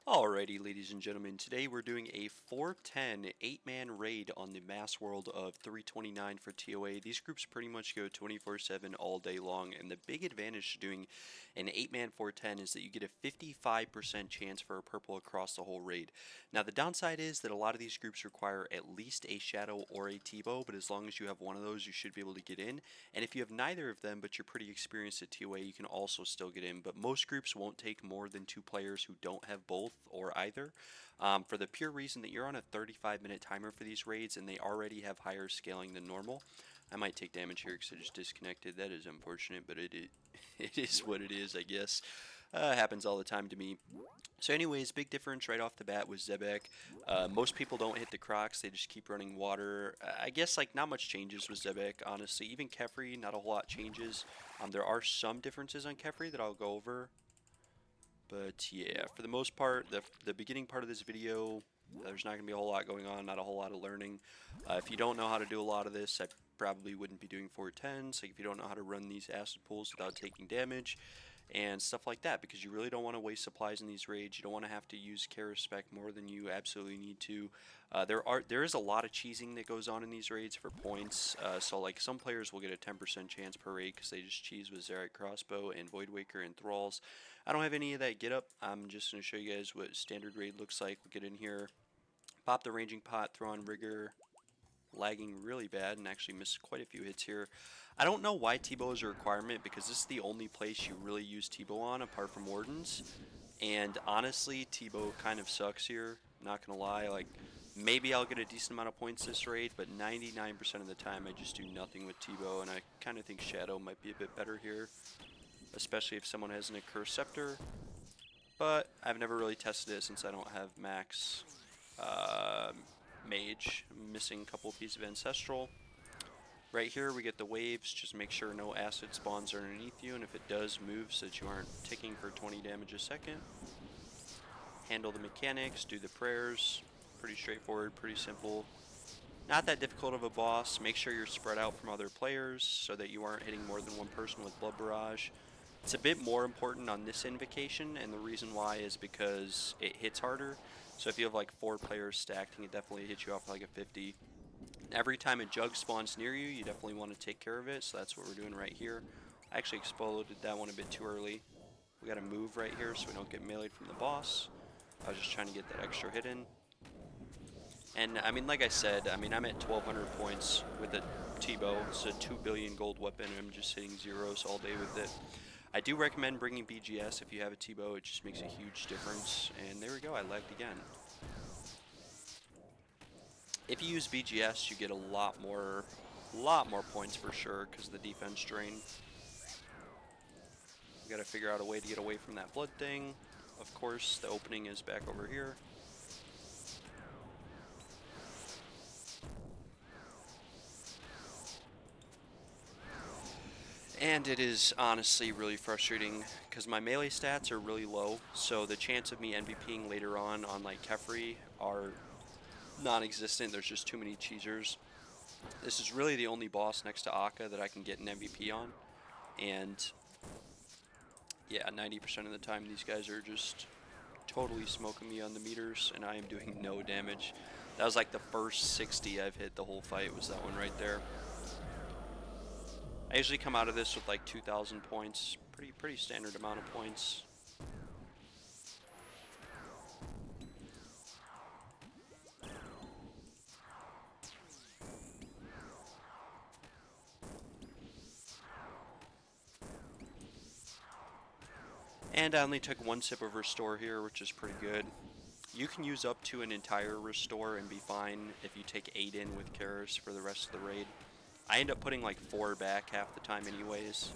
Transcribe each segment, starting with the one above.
Alrighty, ladies and gentlemen, today we're doing a 410 8-man raid on the mass world of 329 for TOA. These groups pretty much go 24/7 all day long, and the big advantage to doing an 8-man 410 is that you get a 55% chance for a purple across the whole raid. Now the downside is that a lot of these groups require at least a shadow or a T-bow, but as long as you have one of those you should be able to get in. And if you have neither of them but you're pretty experienced at TOA, you can also still get in, but most groups won't take more than 2 players who don't have both or either, for the pure reason that you're on a 35-minute timer for these raids and they already have higher scaling than normal. I might take damage here because I just disconnected. That is unfortunate, but it is what it is, I guess. Happens all the time to me. So anyways, big difference right off the bat with Zebec. Most people don't hit the Crocs, they just keep running water. I guess like not much changes with Zebec, honestly. Even Kefri, not a whole lot changes. There are some differences on Kefri that I'll go over. But yeah, for the most part, the beginning part of this video, there's not going to be a whole lot going on, not a whole lot of learning. If you don't know how to do a lot of this, I probably wouldn't be doing 410s. Like if you don't know how to run these acid pools without taking damage and stuff like that, because you really don't want to waste supplies in these raids. You don't want to have to use care respect more than you absolutely need to. There is a lot of cheesing that goes on in these raids for points. So like some players will get a 10% chance per raid because they just cheese with Zebec crossbow and Voidwaker and thralls. I don't have any of that get up. I'm just going to show you guys what standard raid looks like. We'll get in here, pop the ranging pot, throw on rigor. Lagging really bad and actually missed quite a few hits here. I don't know why T-bow is a requirement because this is the only place you really use T-bow on apart from Wardens. And honestly, T-bow kind of sucks here. Not gonna lie, like maybe I'll get a decent amount of points this raid, but 99% of the time I just do nothing with T-bow, and I kind of think Shadow might be a bit better here, especially if someone has an Accursed Scepter. But I've never really tested it since I don't have max mage. I'm missing a couple pieces of ancestral. Right here we get the waves. Just make sure no acid spawns underneath you, and if it does, move so that you aren't ticking for 20 damage a second. Handle the mechanics, do the prayers. Pretty straightforward, pretty simple. Not that difficult of a boss. Make sure you're spread out from other players so that you aren't hitting more than one person with Blood Barrage. It's a bit more important on this invocation, and the reason why is because it hits harder. So if you have like 4 players stacked, it definitely hits you off like a 50. Every time a jug spawns near you, you definitely want to take care of it, so that's what we're doing right here. I actually exploded that one a bit too early. We gotta move right here so we don't get meleeed from the boss. I was just trying to get that extra hit in. And I mean, like I said, I mean, I'm at 1200 points with a T-bow. It's a 2 billion gold weapon, and I'm just hitting zeros all day with it. I do recommend bringing BGS if you have a T-bow. It just makes a huge difference. And there we go, I lagged again. If you use BGS, you get a lot more points for sure because of the defense drain. We gotta figure out a way to get away from that blood thing. Of course, the opening is back over here. And it is honestly really frustrating because my melee stats are really low, so the chance of me MVPing later on like Kefri are non-existent. There's just too many cheesers. This is really the only boss next to Akkha that I can get an MVP on, and yeah, 90% of the time these guys are just totally smoking me on the meters, and I am doing no damage. That was like the first 60 I've hit the whole fight, was that one right there. I usually come out of this with like 2,000 points, pretty standard amount of points. And I only took 1 sip of restore here, which is pretty good. You can use up to an entire restore and be fine if you take 8 in with Karis for the rest of the raid. I end up putting like 4 back half the time anyways.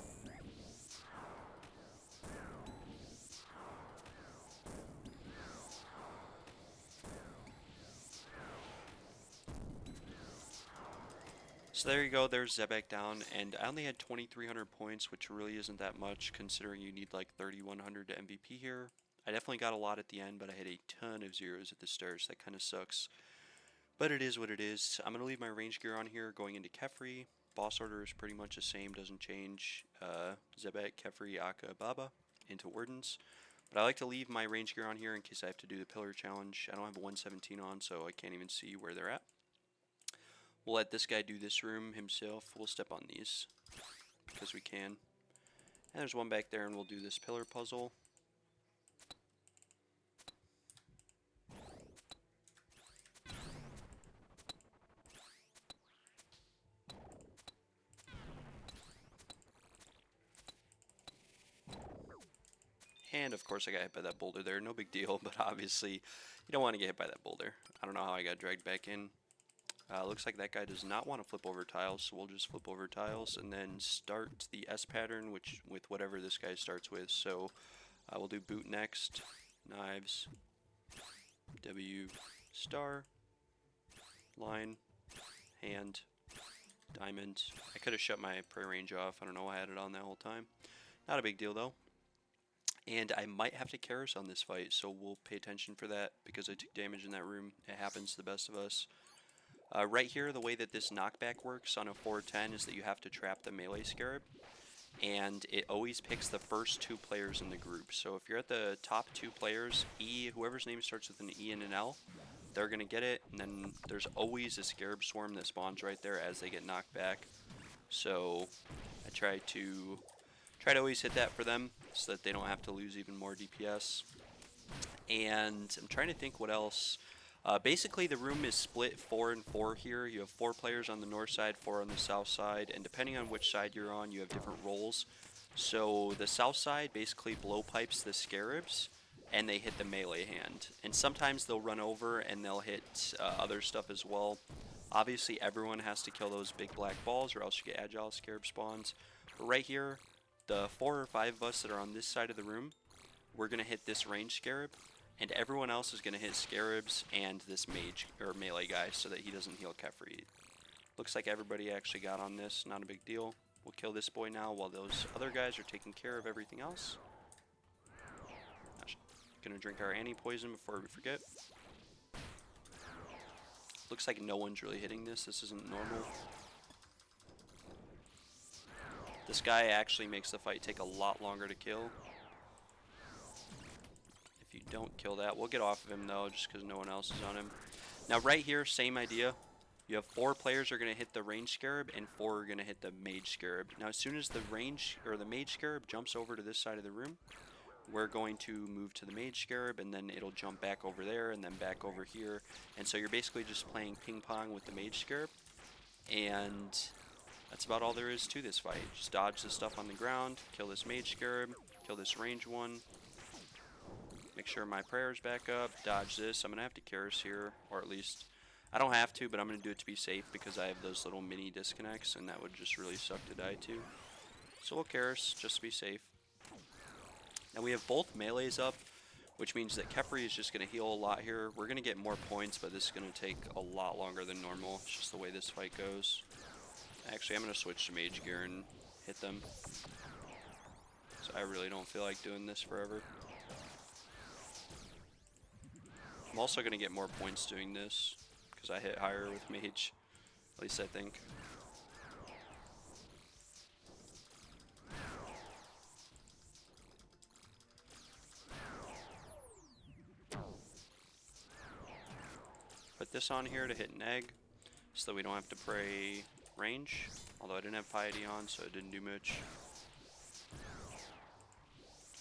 So there you go, there's Zebec down, and I only had 2,300 points, which really isn't that much considering you need like 3,100 to MVP here. I definitely got a lot at the end, but I had a ton of zeros at the start, so that kind of sucks. But it is what it is. I'm going to leave my range gear on here going into Kefri. Boss order is pretty much the same, doesn't change. Zebec, Kefri, Akkha, Baba into Wardens. But I like to leave my range gear on here in case I have to do the pillar challenge. I don't have a 117 on, so I can't even see where they're at. We'll let this guy do this room himself. We'll step on these because we can. And there's one back there, and we'll do this pillar puzzle. And of course I got hit by that boulder there, no big deal, but obviously you don't want to get hit by that boulder. I don't know how I got dragged back in. Looks like that guy does not want to flip over tiles, so we'll just flip over tiles and then start the S pattern with whatever this guy starts with. So we'll do boot next, knives, W, star, line, hand, diamond. I could have shut my prayer range off. I don't know why I had it on that whole time. Not a big deal though. And I might have to Karis on this fight, so we'll pay attention for that because I took damage in that room. It happens to the best of us. Right here, the way that this knockback works on a 410 is that you have to trap the melee scarab, and it always picks the first 2 players in the group. So if you're at the top 2 players, whoever's name starts with an E and an L, they're going to get it, and then there's always a scarab swarm that spawns right there as they get knocked back. So I try to always hit that for them so that they don't have to lose even more DPS. And I'm trying to think what else. Basically the room is split 4 and 4 here. You have 4 players on the north side, 4 on the south side, and depending on which side you're on, you have different roles. So the south side basically blow pipes the scarabs, and they hit the melee hand. And sometimes they'll run over and they'll hit other stuff as well. Obviously everyone has to kill those big black balls or else you get agile scarab spawns. But right here, the 4 or 5 of us that are on this side of the room, we're going to hit this range scarab, and everyone else is going to hit scarabs and this mage or melee guy so that he doesn't heal Kefri. Looks like everybody actually got on this, not a big deal. We'll kill this boy now while those other guys are taking care of everything else. Gonna drink our anti-poison before we forget. Looks like no one's really hitting this. This isn't normal. This guy actually makes the fight take a lot longer to kill. If you don't kill that, we'll get off of him though, just because no one else is on him. Now right here, same idea. You have 4 players are going to hit the range scarab and 4 are going to hit the mage scarab. Now as soon as the range or the mage scarab jumps over to this side of the room, we're going to move to the mage scarab, and then it'll jump back over there and then back over here. And so you're basically just playing ping pong with the mage scarab. And that's about all there is to this fight. Just dodge the stuff on the ground, kill this mage scarab, kill this range one. Make sure my prayer's back up, dodge this. I'm going to have to Karis here, or at least, I don't have to, but I'm going to do it to be safe because I have those little mini disconnects, and that would just really suck to die to. So we'll Karis, just to be safe. Now we have both melees up, which means that Kefri is just going to heal a lot here. We're going to get more points, but this is going to take a lot longer than normal. It's just the way this fight goes. Actually, I'm going to switch to mage gear and hit them. So I really don't feel like doing this forever. I'm also going to get more points doing this because I hit higher with mage. At least I think. Put this on here to hit an egg so that we don't have to pray range. Although I didn't have piety on, so it didn't do much.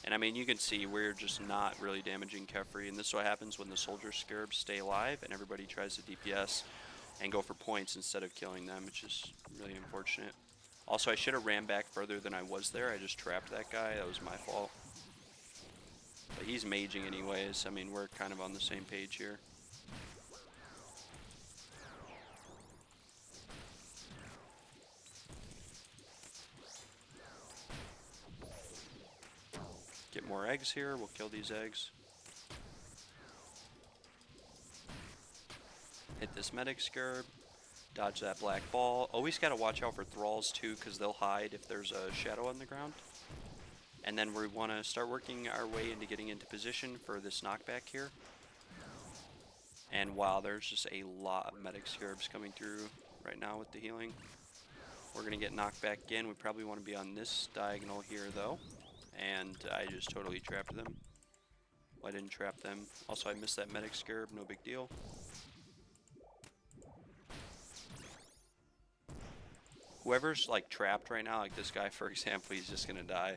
And I mean, you can see we're just not really damaging Kefri, and this is what happens when the soldier scarabs stay alive and everybody tries to DPS and go for points instead of killing them, which is really unfortunate. Also, I should have ran back further than I was there. I just trapped that guy. That was my fault. But he's maging anyways. I mean, we're kind of on the same page here. Get more eggs here. We'll kill these eggs. Hit this medic scarab. Dodge that black ball. Always got to watch out for thralls too, because they'll hide if there's a shadow on the ground. And then we want to start working our way into getting into position for this knockback here. And wow, there's just a lot of medic scarabs coming through right now with the healing. We're going to get knocked back in. We probably want to be on this diagonal here though. And I just totally trapped them. I didn't trap them. Also, I missed that medic scarab, no big deal. Whoever's like trapped right now, like this guy for example, he's just gonna die.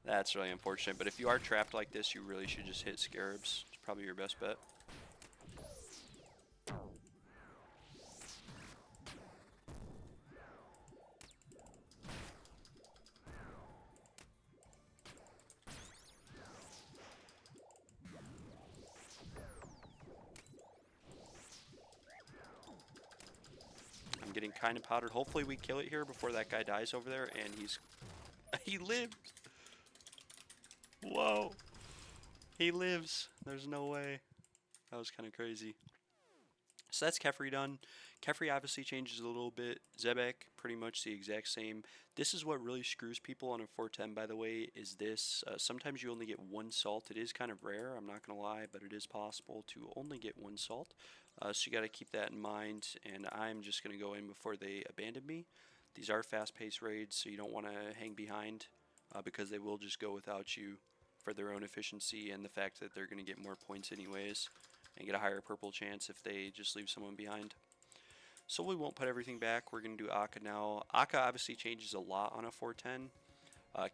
That's really unfortunate. But if you are trapped like this, you really should just hit scarabs. It's probably your best bet. I'm getting kind of powdered. Hopefully we kill it here before that guy dies over there, and he lived. Whoa. He lives. There's no way. That was kind of crazy. So that's Kefri done. Kefri obviously changes a little bit. Zebec, pretty much the exact same. This is what really screws people on a 410, by the way, is this. Sometimes you only get one salt. It is kind of rare, I'm not going to lie, but it is possible to only get one salt. So you got to keep that in mind, and I'm just going to go in before they abandon me. These are fast-paced raids, so you don't want to hang behind because they will just go without you for their own efficiency and the fact that they're going to get more points anyways and get a higher purple chance if they just leave someone behind. So we won't put everything back. We're going to do Akkha now. Akkha obviously changes a lot on a 410.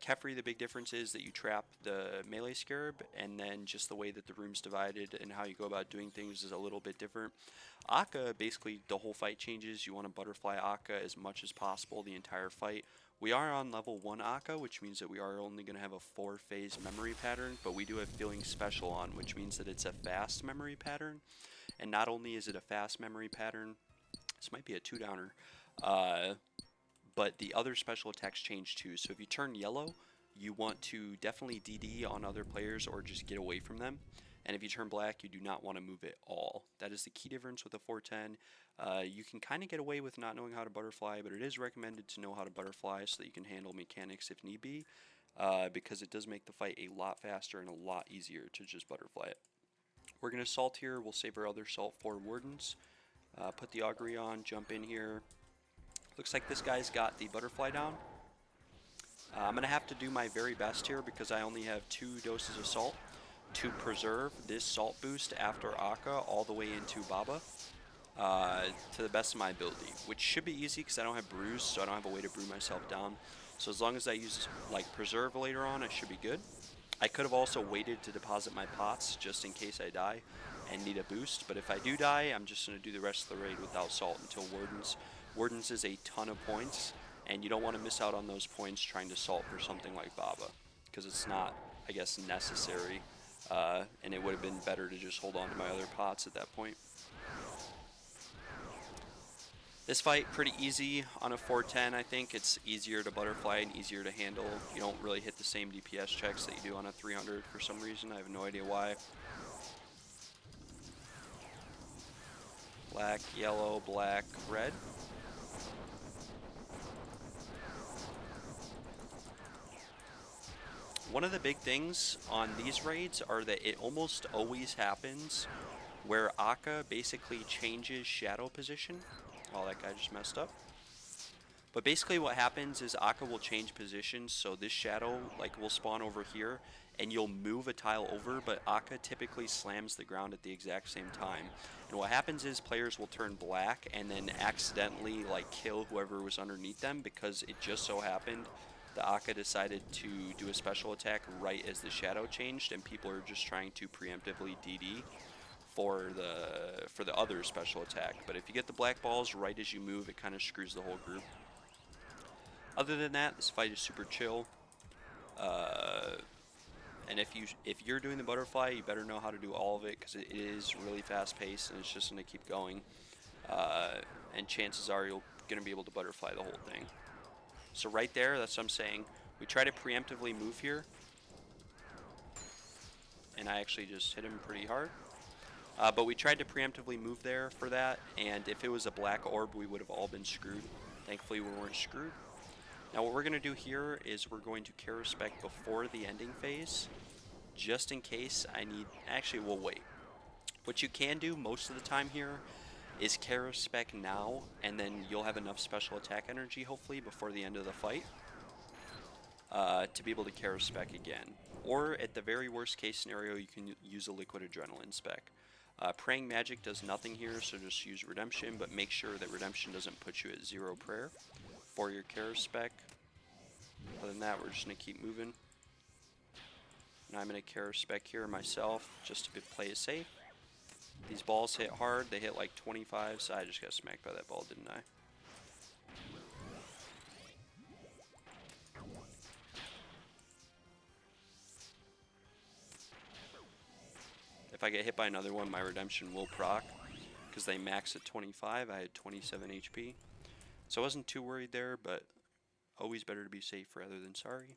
Kefri, the big difference is that you trap the melee scarab, and then just the way that the room's divided and how you go about doing things is a little bit different. Akkha, basically the whole fight changes. You want to butterfly Akkha as much as possible the entire fight. We are on level 1 Akkha, which means that we are only going to have a 4-phase memory pattern, but we do have feeling special on, which means that it's a fast memory pattern. And not only is it a fast memory pattern, this might be a 2-downer, but the other special attacks change too. So if you turn yellow, you want to definitely DD on other players or just get away from them. And if you turn black, you do not want to move at all. That is the key difference with a 410. You can kind of get away with not knowing how to butterfly, but it is recommended to know how to butterfly so that you can handle mechanics if need be, because it does make the fight a lot faster and a lot easier to just butterfly it. We're going to salt here. We'll save our other salt for Wardens. Put the augury on, jump in here. Looks like this guy's got the butterfly down. I'm going to have to do my very best here because I only have 2 doses of salt to preserve this salt boost after Akkha all the way into Baba to the best of my ability, which should be easy because I don't have brews, so I don't have a way to brew myself down. So as long as I use like preserve later on, I should be good. I could have also waited to deposit my pots just in case I die and need a boost, but if I do die, I'm just going to do the rest of the raid without salt until Wardens. Wardens is a ton of points, and you don't want to miss out on those points trying to salt for something like Baba, because it's not, I guess, necessary, and it would have been better to just hold on to my other pots at that point. This fight, pretty easy on a 410, I think. It's easier to butterfly and easier to handle. You don't really hit the same DPS checks that you do on a 300 for some reason. I have no idea why. Black, yellow, black, red. One of the big things on these raids are that it almost always happens where Akkha basically changes shadow position. Oh, that guy just messed up. But basically what happens is Akkha will change positions, so this shadow like will spawn over here and you'll move a tile over, but Akkha typically slams the ground at the exact same time. And what happens is players will turn black and then accidentally like kill whoever was underneath them because it just so happened the Akkha decided to do a special attack right as the shadow changed, and people are just trying to preemptively DD for the other special attack. But if you get the black balls right as you move, it kind of screws the whole group. Other than that, this fight is super chill. And if you're doing the butterfly, you better know how to do all of it because it is really fast paced and it's just going to keep going. And chances are you're going to be able to butterfly the whole thing. So right there, that's what I'm saying. We try to preemptively move here. And I actually just hit him pretty hard. But we tried to preemptively move there for that. And if it was a black orb, we would have all been screwed. Thankfully, we weren't screwed. Now what we're going to do here is we're going to care respect before the ending phase. Just in case I need... Actually, we'll wait. What you can do most of the time here is care spec now, and then you'll have enough special attack energy, hopefully, before the end of the fight to be able to care spec again. Or at the very worst case scenario, you can use a liquid adrenaline spec. Praying magic does nothing here, so just use redemption, but make sure that redemption doesn't put you at 0 prayer for your Kara spec. Other than that, we're just going to keep moving. And I'm going to Kara spec here myself just to play it safe. These balls hit hard, they hit like 25, so I just got smacked by that ball, didn't I? If I get hit by another one, my redemption will proc, because they max at 25. I had 27 HP. So I wasn't too worried there, but always better to be safe rather than sorry.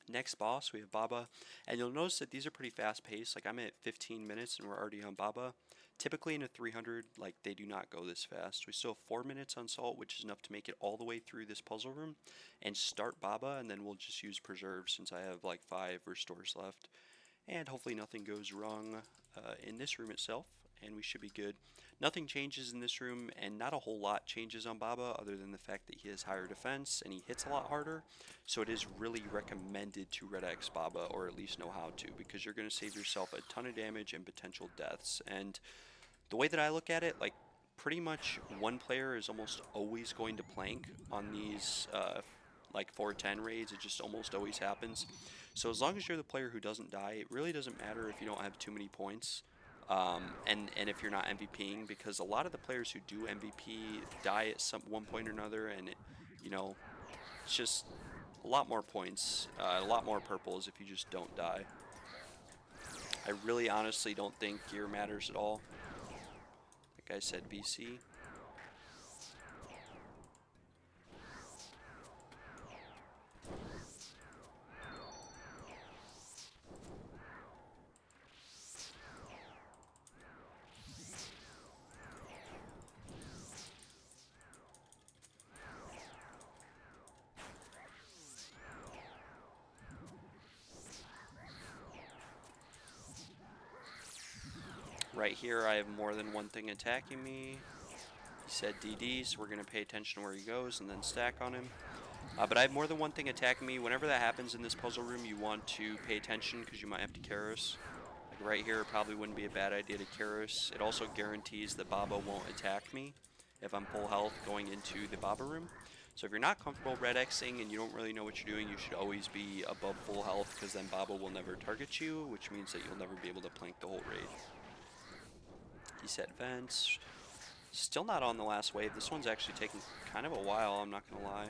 Next boss, we have Baba, and you'll notice that these are pretty fast paced. Like I'm at 15 minutes and we're already on Baba. Typically in a 300, like they do not go this fast. We still have 4 minutes on Salt, which is enough to make it all the way through this puzzle room and start Baba, and then we'll just use Preserve since I have like 5 restores left. And hopefully nothing goes wrong in this room itself, and we should be good. Nothing changes in this room, and not a whole lot changes on Baba other than the fact that he has higher defense and he hits a lot harder. So it is really recommended to Red X Baba, or at least know how to, because you're going to save yourself a ton of damage and potential deaths. And the way that I look at it, like pretty much one player is almost always going to plank on these like 410 raids. It just almost always happens. So as long as you're the player who doesn't die, it really doesn't matter if you don't have too many points. And if you're not MVPing, because a lot of the players who do MVP die at one point or another, and you know, it's just a lot more points, a lot more purples if you just don't die. I really honestly don't think gear matters at all. Like I said, BC. Right here, I have more than one thing attacking me. He said DD, so we're going to pay attention to where he goes and then stack on him. But I have more than one thing attacking me. Whenever that happens in this puzzle room, you want to pay attention because you might have to Karis. Like right here, it probably wouldn't be a bad idea to Karis. It also guarantees that Baba won't attack me if I'm full health going into the Baba room. So if you're not comfortable Red Xing and you don't really know what you're doing, you should always be above full health, because then Baba will never target you, which means that you'll never be able to plank the whole raid. He set vents. Still not on the last wave. This one's actually taking kind of a while, I'm not gonna lie.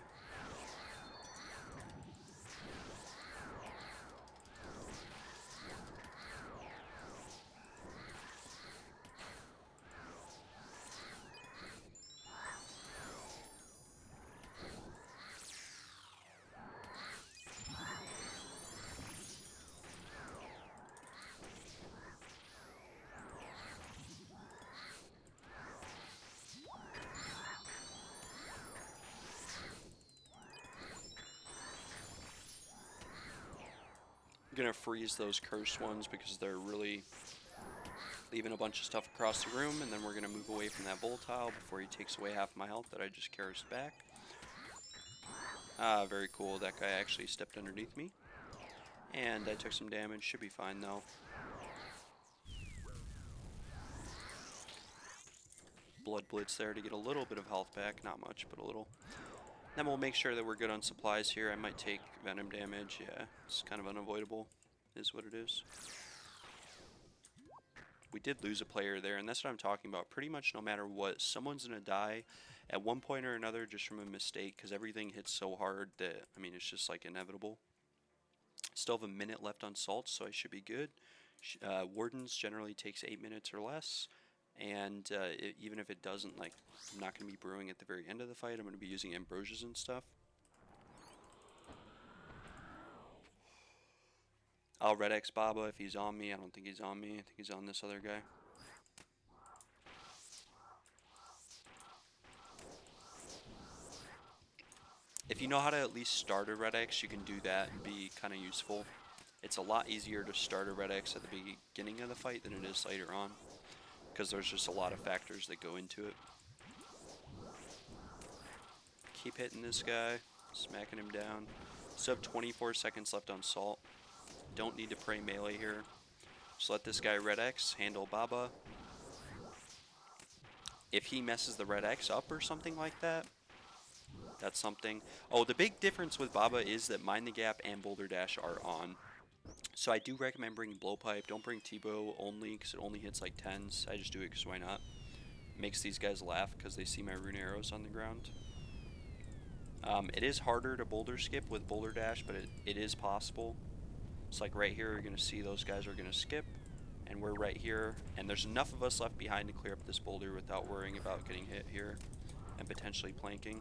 I'm gonna freeze those cursed ones because they're really leaving a bunch of stuff across the room, and then we're gonna move away from that volatile before he takes away half my health that I just cursed back. Ah, very cool. That guy actually stepped underneath me, and I took some damage. Should be fine though. Blood Blitz there to get a little bit of health back, not much, but a little. Then we'll make sure that we're good on supplies here. I might take venom damage. Yeah, it's kind of unavoidable, is what it is. We did lose a player there, and that's what I'm talking about. Pretty much no matter what, someone's going to die at one point or another just from a mistake, because everything hits so hard that, I mean, it's just like inevitable. Still have a minute left on Salt, so I should be good. Wardens generally takes 8 minutes or less. And even if it doesn't, like, I'm not going to be brewing at the very end of the fight. I'm going to be using ambrosias and stuff. I'll Red X Baba if he's on me. I don't think he's on me. I think he's on this other guy. If you know how to at least start a Red X, you can do that and be kind of useful. It's a lot easier to start a Red X at the beginning of the fight than it is later on, because there's just a lot of factors that go into it. Keep hitting this guy, smacking him down. Still have 24 seconds left on Salt. Don't need to pray melee here. Just let this guy red X handle Baba. If he messes the red X up or something like that, that's something. Oh, the big difference with Baba is that Mind the Gap and Boulder Dash are on. So I do recommend bringing Blowpipe. Don't bring T-Bow only because it only hits like 10s. I just do it because why not? Makes these guys laugh because they see my rune arrows on the ground. It is harder to boulder skip with Boulder Dash, but it is possible. It's like right here, you're going to see those guys are going to skip, and we're right here, and there's enough of us left behind to clear up this boulder without worrying about getting hit here and potentially planking.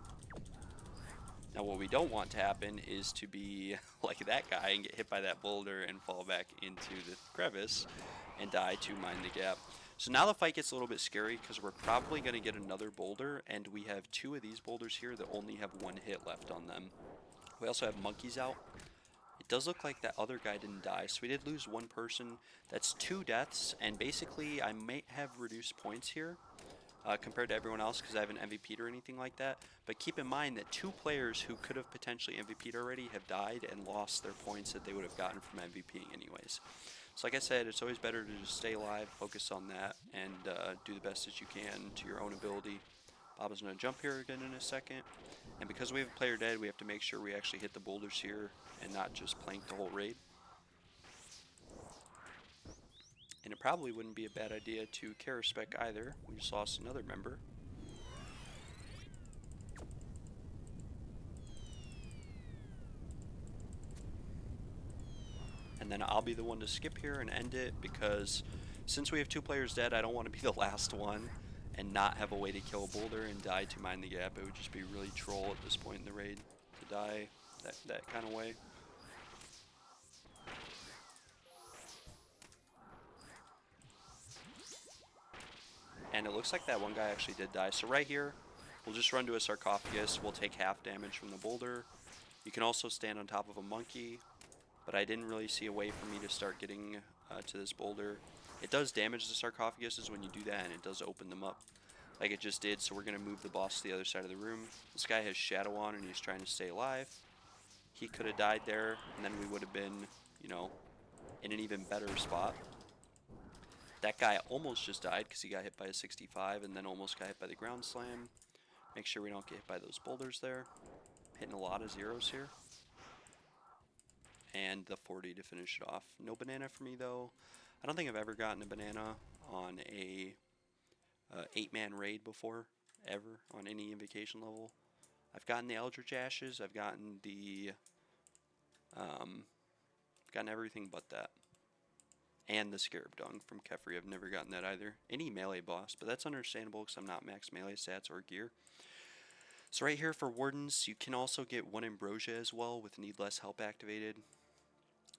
Now what we don't want to happen is to be like that guy and get hit by that boulder and fall back into the crevice and die to Mind the Gap. So now the fight gets a little bit scary because we're probably going to get another boulder, and we have 2 of these boulders here that only have 1 hit left on them. We also have monkeys out. It does look like that other guy didn't die, so we did lose 1 person. That's 2 deaths, and basically I might have reduced points here compared to everyone else because I haven't MVP'd or anything like that. But keep in mind that 2 players who could have potentially MVP'd already have died and lost their points that they would have gotten from MVPing anyways. So like I said, it's always better to just stay alive, focus on that, and do the best that you can to your own ability. Baba's going to jump here again in a second. And because we have a player dead, we have to make sure we actually hit the boulders here and not just plank the whole raid. And it probably wouldn't be a bad idea to care spec either. We just lost another member. And then I'll be the one to skip here and end it because since we have 2 players dead, I don't want to be the last one and not have a way to kill a boulder and die to Mind the Gap. It would just be really troll at this point in the raid to die that kind of way. And it looks like that one guy actually did die. So right here, we'll just run to a sarcophagus. We'll take half damage from the boulder. You can also stand on top of a monkey, but I didn't really see a way for me to start getting to this boulder. It does damage the sarcophaguses when you do that, and it does open them up like it just did. So we're going to move the boss to the other side of the room. This guy has shadow on, and he's trying to stay alive. He could have died there, and then we would have been, you know, in an even better spot. That guy almost just died because he got hit by a 65 and then almost got hit by the ground slam. Make sure we don't get hit by those boulders there. Hitting a lot of zeros here. And the 40 to finish it off. No banana for me though. I don't think I've ever gotten a banana on a 8-man raid before, ever, on any invocation level. I've gotten the Eldritch Ashes, I've gotten the gotten everything but that. And the Scarab Dung from Kefri. I've never gotten that either. Any melee boss, but that's understandable because I'm not max melee stats or gear. So right here for Wardens, you can also get 1 Ambrosia as well with Need Less Help activated.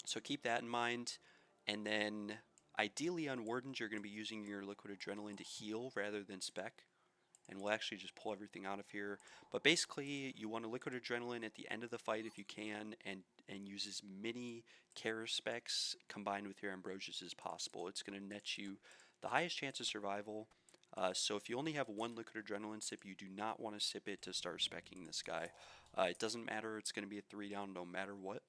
So keep that in mind. And then ideally on Wardens, you're going to be using your Liquid Adrenaline to heal rather than spec. And we'll actually just pull everything out of here. But basically, you want a Liquid Adrenaline at the end of the fight if you can, and use as many care specs combined with your Ambrosias as possible. It's going to net you the highest chance of survival. So if you only have 1 Liquid Adrenaline sip, you do not want to sip it to start speccing this guy. It doesn't matter, it's going to be a 3 down no matter what.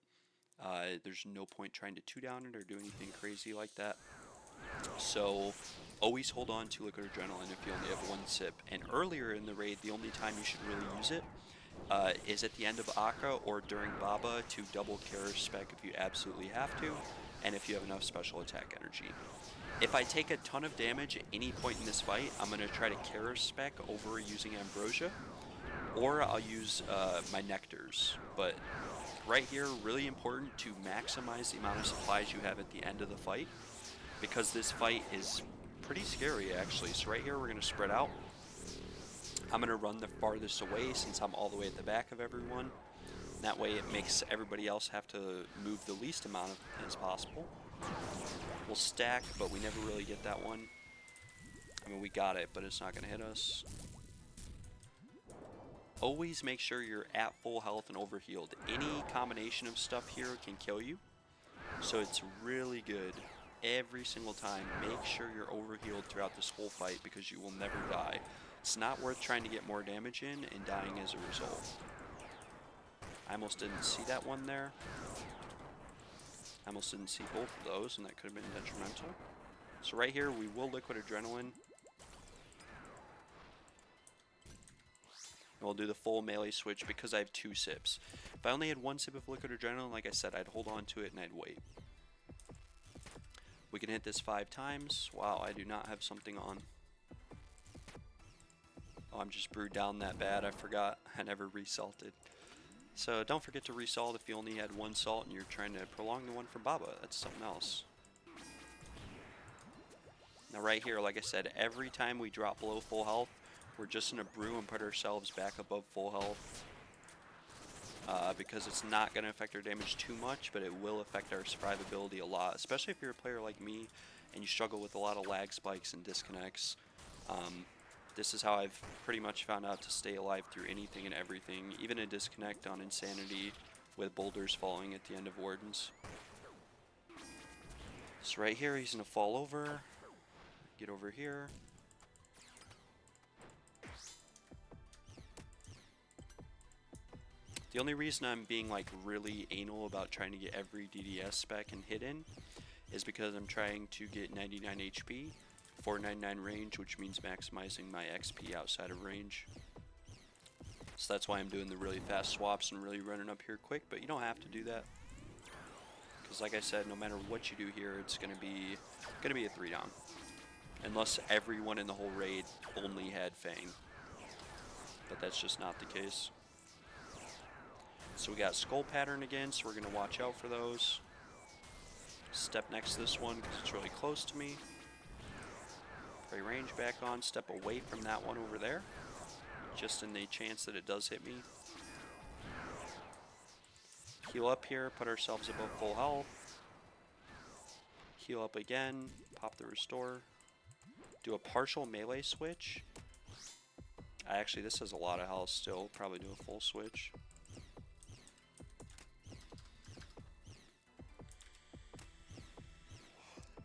There's no point trying to 2 down it or do anything crazy like that. So always hold on to Liquid Adrenaline if you only have 1 sip. And earlier in the raid, the only time you should really use it is at the end of Akkha or during Baba to double Kara spec if you absolutely have to, and if you have enough special attack energy. If I take a ton of damage at any point in this fight, I'm going to try to Kara spec over using Ambrosia, or I'll use my Nectars. But right here, really important to maximize the amount of supplies you have at the end of the fight, because this fight is pretty scary actually. So right here we're going to spread out. I'm going to run the farthest away since I'm all the way at the back of everyone. That way it makes everybody else have to move the least amount as possible. We'll stack, but we never really get that one. I mean, we got it, but it's not going to hit us. Always make sure you're at full health and overhealed. Any combination of stuff here can kill you. So it's really good every single time. Make sure you're overhealed throughout this whole fight because you will never die. It's not worth trying to get more damage in and dying as a result. I almost didn't see that one there. I almost didn't see both of those, and that could have been detrimental. So right here, we will Liquid Adrenaline. And we'll do the full melee switch because I have 2 sips. If I only had 1 sip of Liquid Adrenaline, like I said, I'd hold on to it and I'd wait. We can hit this 5 times. Wow, I do not have something on. Oh, I'm just brewed down that bad. I forgot. I never resalted. So don't forget to resalt if you only had 1 salt and you're trying to prolong the one for Baba. That's something else. Now right here, like I said, every time we drop below full health, we're just going to brew and put ourselves back above full health. Because it's not going to affect our damage too much, but it will affect our survivability a lot. Especially if you're a player like me and you struggle with a lot of lag spikes and disconnects. This is how I've pretty much found out to stay alive through anything and everything. Even a disconnect on Insanity with boulders falling at the end of Wardens. So right here, he's going to fall over. Get over here. The only reason I'm being like really anal about trying to get every DDS spec and hit in is because I'm trying to get 99 HP, 499 range, which means maximizing my XP outside of range. So that's why I'm doing the really fast swaps and really running up here quick, but you don't have to do that. Because like I said, no matter what you do here, it's gonna be a 3 down. Unless everyone in the whole raid only had Fang. But that's just not the case. So we got skull pattern again, so we're going to watch out for those. Step next to this one because it's really close to me. Pray range back on, step away from that one over there. Just in the chance that it does hit me. Heal up here, put ourselves above full health. Heal up again, pop the restore. Do a partial melee switch. Actually, this has a lot of health still, probably do a full switch.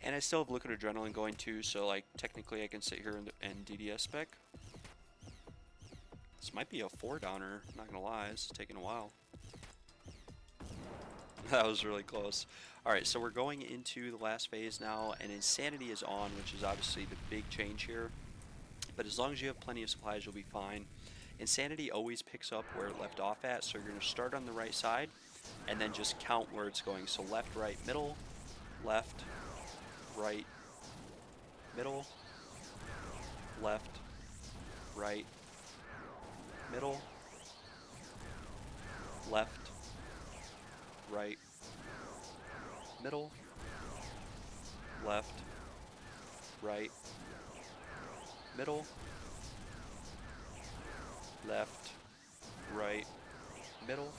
And I still have Liquid Adrenaline going too, so like technically I can sit here and DDS spec. This might be a 4 downer, not gonna lie, it's taking a while. That was really close. Alright, so we're going into the last phase now, and Insanity is on, which is obviously the big change here. But as long as you have plenty of supplies, you'll be fine. Insanity always picks up where it left off at, so you're going to start on the right side, and then just count where it's going. So left, right, middle, left, right, middle, left, right, middle, left, right, middle, left, right, middle, left, right, middle,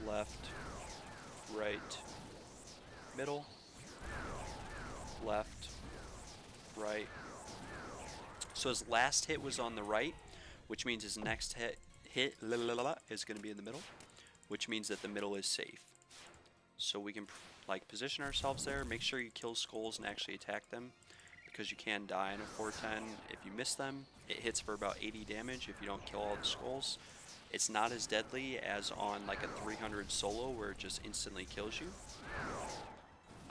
left, right, middle, left, right. So his last hit was on the right, which means his next hit is going to be in the middle, which means that the middle is safe. So we can like position ourselves there, make sure you kill skulls and actually attack them, because you can die in a 410. If you miss them, it hits for about 80 damage if you don't kill all the skulls. It's not as deadly as on like a 300 solo where it just instantly kills you.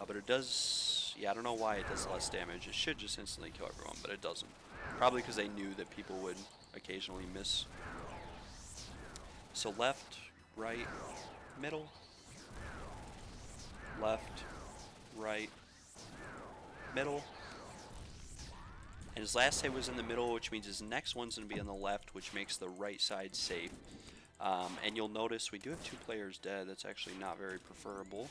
But it does, yeah, I don't know why it does less damage. It should just instantly kill everyone, but it doesn't. Probably because they knew that people would occasionally miss. So left, right, middle, left, right, middle. And his last hit was in the middle, which means his next one's going to be on the left, which makes the right side safe. And you'll notice we do have 2 players dead. That's actually not very preferable.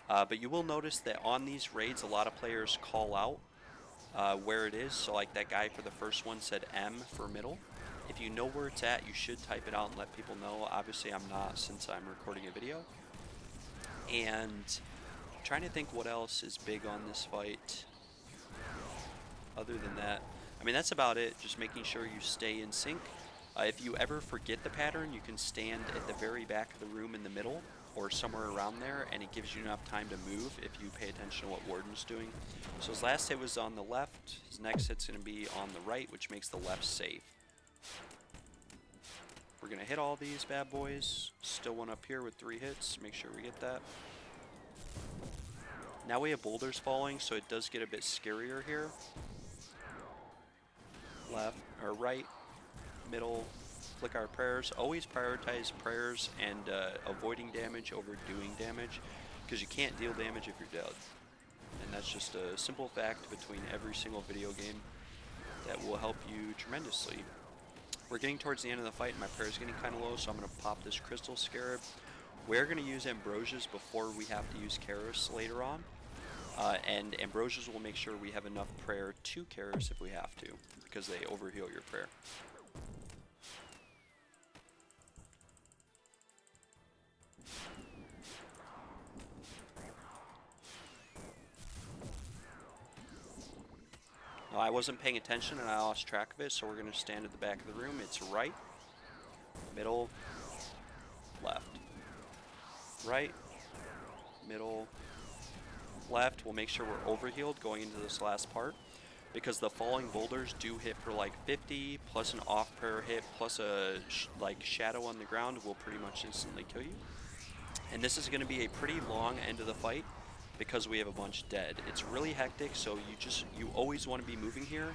But you will notice that on these raids, a lot of players call out where it is. So like that guy for the first one said M for middle. If you know where it's at, you should type it out and let people know. Obviously, I'm not, since I'm recording a video. And I'm trying to think what else is big on this fight. Other than that, I mean, that's about it. Just making sure you stay in sync. If you ever forget the pattern, you can stand at the very back of the room in the middle or somewhere around there, and it gives you enough time to move if you pay attention to what Warden's doing. So his last hit was on the left. His next hit's going to be on the right, which makes the left safe. We're going to hit all these bad boys. Still one up here with 3 hits. Make sure we get that. Now we have boulders falling, so it does get a bit scarier here. Left or right, middle, flick our prayers. Always prioritize prayers and avoiding damage over doing damage, because you can't deal damage if you're dead. And that's just a simple fact between every single video game that will help you tremendously. We're getting towards the end of the fight, and my prayer is getting kind of low, so I'm going to pop this Crystal Scarab. We're going to use Ambrosias before we have to use Karis later on. And Ambrosias will make sure we have enough prayer to Karis if we have to, because they overheal your prayer. I wasn't paying attention and I lost track of it, so we're going to stand at the back of the room. It's right, middle, left. Right, middle, left. We'll make sure we're overhealed going into this last part, because the falling boulders do hit for like 50, plus an off prayer hit, plus a like shadow on the ground will pretty much instantly kill you. And this is going to be a pretty long end of the fight, because we have a bunch dead. It's really hectic, so you always want to be moving here,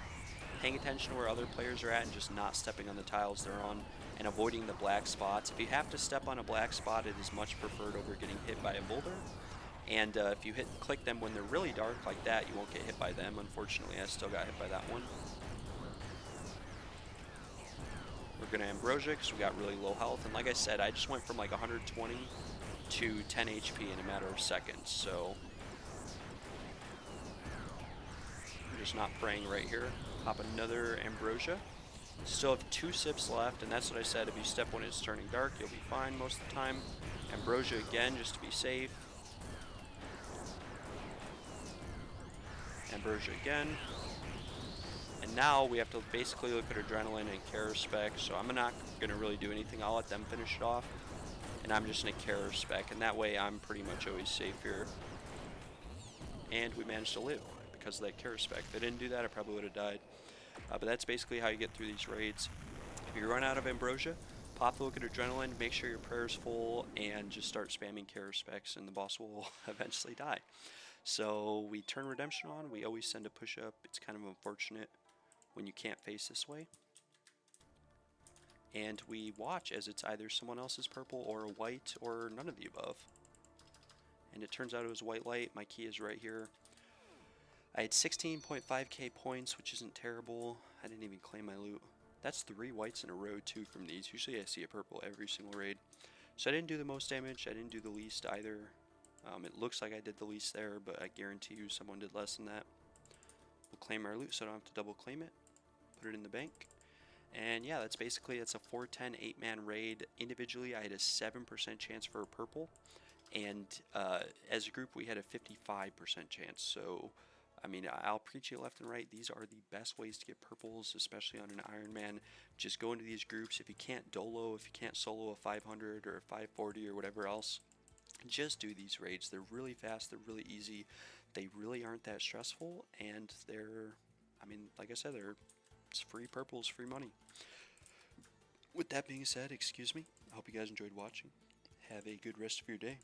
paying attention to where other players are at, and just not stepping on the tiles they're on, and avoiding the black spots. If you have to step on a black spot, it is much preferred over getting hit by a boulder. And if you click them when they're really dark like that, you won't get hit by them. Unfortunately, I still got hit by that one. We're going to Ambrosia because we got really low health. And like I said, I just went from like 120 to 10 HP in a matter of seconds. So I'm just not praying right here. Pop another Ambrosia. Still have 2 sips left, and that's what I said. If you step when it's turning dark, you'll be fine most of the time. Ambrosia again, just to be safe. Ambrosia again. And now we have to basically look at Adrenaline and Care Spec, so I'm not going to really do anything. I'll let them finish it off. And I'm just going to Care Spec, and that way I'm pretty much always safe here. And we managed to live because of that Care Spec. If I didn't do that, I probably would have died. But that's basically how you get through these raids. If you run out of Ambrosia, pop the look at Adrenaline, make sure your prayer's full, and just start spamming Care Specs, and the boss will eventually die. So we turn Redemption on. We always send a push-up. It's kind of unfortunate when you can't face this way. And we watch as it's either someone else's purple or a white or none of the above. And it turns out it was white light. My key is right here. I had 16.5k points, which isn't terrible. I didn't even claim my loot. That's 3 whites in a row too from these. Usually I see a purple every single raid. So I didn't do the most damage. I didn't do the least either. It looks like I did the least there, but I guarantee you someone did less than that. We'll claim our loot so I don't have to double claim it. Put it in the bank. And yeah, that's basically, it's a 410 8-man raid. Individually, I had a 7% chance for a purple. And as a group, we had a 55% chance. So I mean, I'll preach you left and right. These are the best ways to get purples, especially on an Iron Man. Just go into these groups. If you can't dolo, if you can't solo a 500 or a 540 or whatever else, just do these raids. They're really fast. They're really easy. They really aren't that stressful. And they're, I mean, like I said, it's free purples, free money. With that being said, excuse me. I hope you guys enjoyed watching. Have a good rest of your day.